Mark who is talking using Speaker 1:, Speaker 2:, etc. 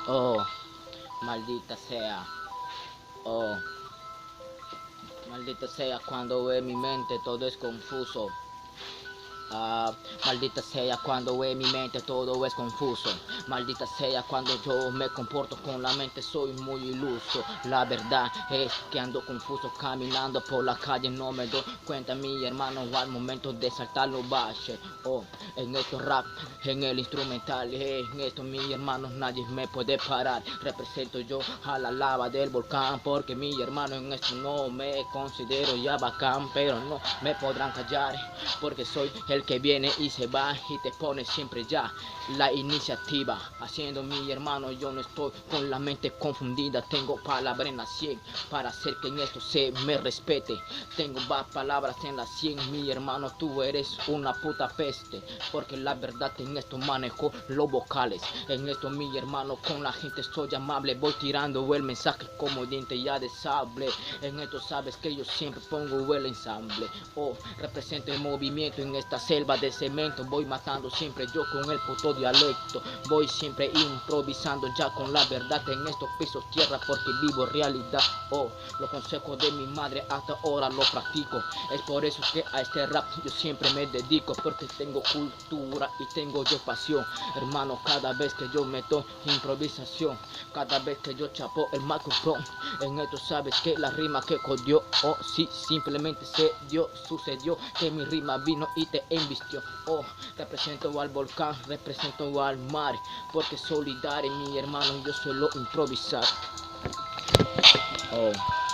Speaker 1: Oh, maldita sea. Oh, maldita sea cuando en mi mente todo es confuso. Maldita sea cuando en mi mente todo es confuso. Maldita sea cuando yo me comporto con la mente, soy muy iluso. La verdad es que ando confuso caminando por la calle, no me doy cuenta mi hermano al momento de saltar los baches. Oh, en estos rap, en el instrumental, en esto mi hermano nadie me puede parar. Represento yo a la lava del volcán, porque mi hermano en esto no me considero ya bacán, pero no me podrán callar, porque soy el que viene y se va y te pone siempre ya la iniciativa. Haciendo mi hermano, yo no estoy con la mente confundida, tengo palabras en la 100 para hacer que en esto se me respete. Tengo palabras en la 100, mi hermano, tú eres una puta peste, porque la verdad en esto manejo los vocales. En esto mi hermano, con la gente soy amable, voy tirando el mensaje como diente ya de sable. En esto sabes que yo siempre pongo el ensamble. Oh, represento el movimiento en esta selva de cemento, voy matando siempre yo con el puto dialecto, voy siempre improvisando ya con la verdad en estos pisos tierra, porque vivo realidad. Oh, los consejos de mi madre hasta ahora lo practico, es por eso que a este rap yo siempre me dedico, porque tengo cultura y tengo yo pasión, hermano. Cada vez que yo meto improvisación, cada vez que yo chapo el micrófono, en esto sabes que la rima que codió, oh sí, simplemente se dio, sucedió que mi rima vino y te embistió. Oh, represento al volcán, represento al mar, porque solidario mi hermano yo suelo improvisar. Oh.